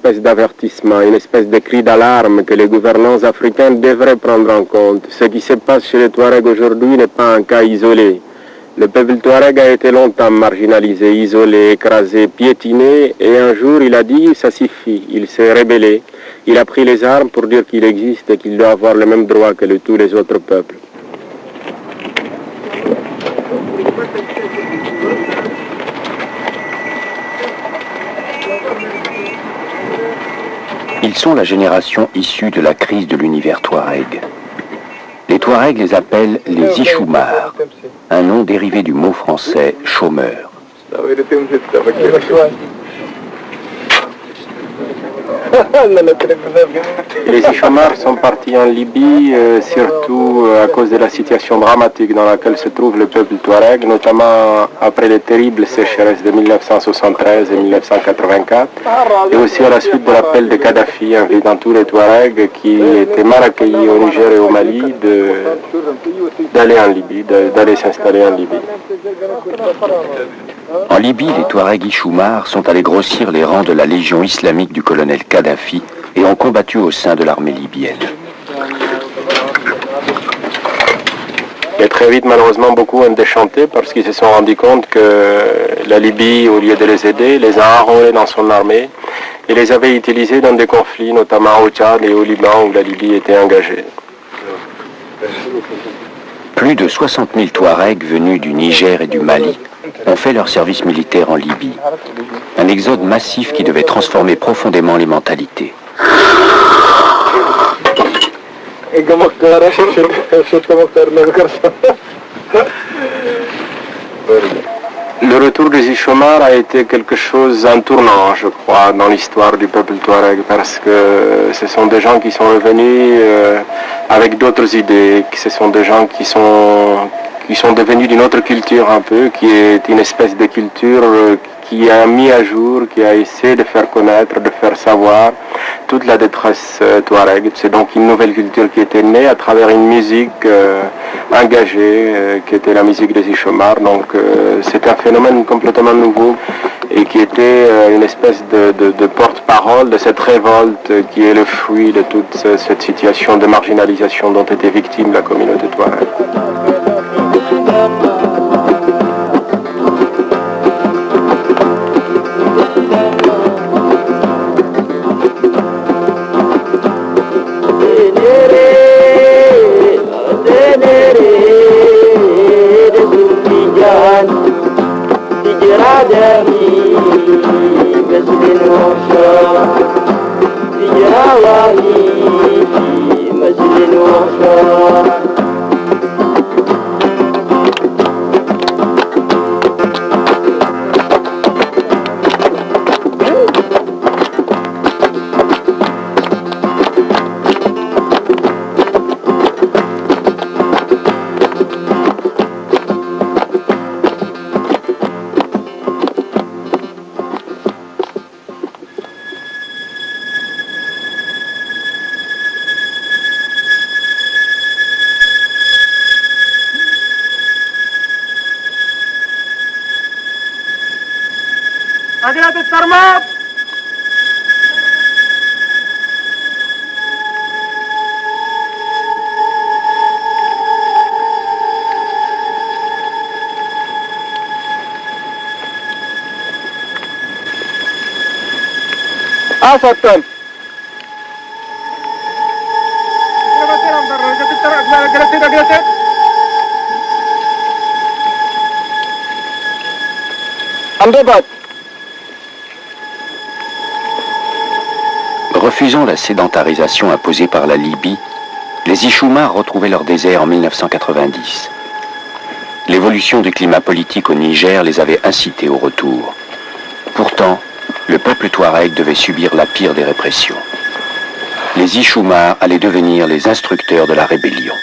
espèce d'avertissement, une espèce de cri d'alarme que les gouvernants africains devraient prendre en compte. Ce qui se passe chez les Touaregs aujourd'hui n'est pas un cas isolé. Le peuple Touareg a été longtemps marginalisé, isolé, écrasé, piétiné, et un jour il a dit « ça suffit », il s'est rébellé. Il a pris les armes pour dire qu'il existe et qu'il doit avoir le même droit que tous les autres peuples. Ils sont la génération issue de la crise de l'univers Touareg. Les Touaregs les appellent les Ichoumars, un nom dérivé du mot français chômeur. Les Ichoumars sont partis en Libye, surtout à cause de la situation dramatique dans laquelle se trouve le peuple Touareg, notamment après les terribles sécheresses de 1973 et 1984, et aussi à la suite de l'appel de Kadhafi, invitant tous les Touaregs qui étaient mal accueillis au Niger et au Mali d'aller en Libye, d'aller s'installer en Libye. En Libye, les Touaregs Ichoumars sont allés grossir les rangs de la légion islamique du colonel Kadhafi et ont combattu au sein de l'armée libyenne. Et très vite, malheureusement, beaucoup ont déchanté parce qu'ils se sont rendus compte que la Libye, au lieu de les aider, les a enrôlés dans son armée et les avait utilisés dans des conflits, notamment au Tchad et au Liban où la Libye était engagée. Plus de 60 000 Touaregs venus du Niger et du Mali ont fait leur service militaire en Libye. Un exode massif qui devait transformer profondément les mentalités. Le retour des Ichoumars a été quelque chose, un tournant, je crois, dans l'histoire du peuple Touareg, parce que ce sont des gens qui sont revenus avec d'autres idées, ce sont des gens qui sont devenus d'une autre culture un peu, qui est une espèce de culture qui a mis à jour, qui a essayé de faire connaître, de faire savoir toute la détresse touareg. C'est donc une nouvelle culture qui était née à travers une musique engagée, qui était la musique des Ichoumars. Donc c'est un phénomène complètement nouveau et qui était une espèce de porte-parole de cette révolte qui est le fruit de toute cette situation de marginalisation dont était victime la communauté touareg. Asattan. Refusant la sédentarisation imposée par la Libye, les Ichoumars retrouvaient leur désert en 1990. L'évolution du climat politique au Niger les avait incités au retour. Pourtant, le peuple touareg devait subir la pire des répressions. Les Ichoumars allaient devenir les instructeurs de la rébellion.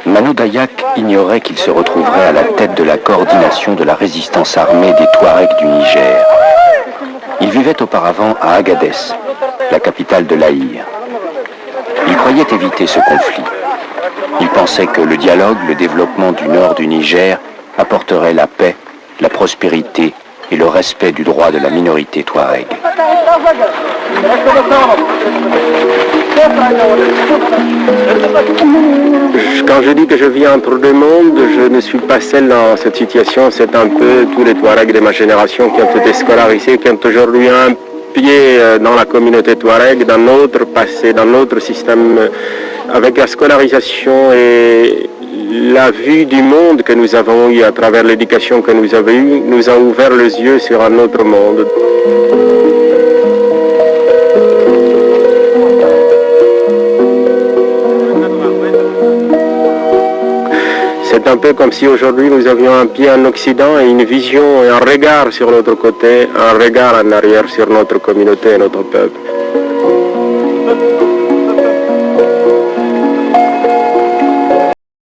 Mano Dayak ignorait qu'il se retrouverait à la tête de la coordination de la résistance armée des Touaregs du Niger. Il vivait auparavant à Agadez, la capitale de l'Aïr. Il croyait éviter ce conflit. Il pensait que le dialogue, le développement du nord du Niger apporterait la paix, la prospérité et le respect du droit de la minorité touareg. Quand je dis que je vis entre deux mondes, je ne suis pas seul dans cette situation. C'est un peu tous les Touaregs de ma génération qui ont été scolarisés, qui ont aujourd'hui un pied dans la communauté Touareg, dans notre passé, dans notre système. Avec la scolarisation et la vue du monde que nous avons eu à travers l'éducation que nous avons eue, nous a ouvert les yeux sur un autre monde. C'est un peu comme si aujourd'hui nous avions un pied en Occident et une vision et un regard sur l'autre côté, un regard en arrière sur notre communauté et notre peuple.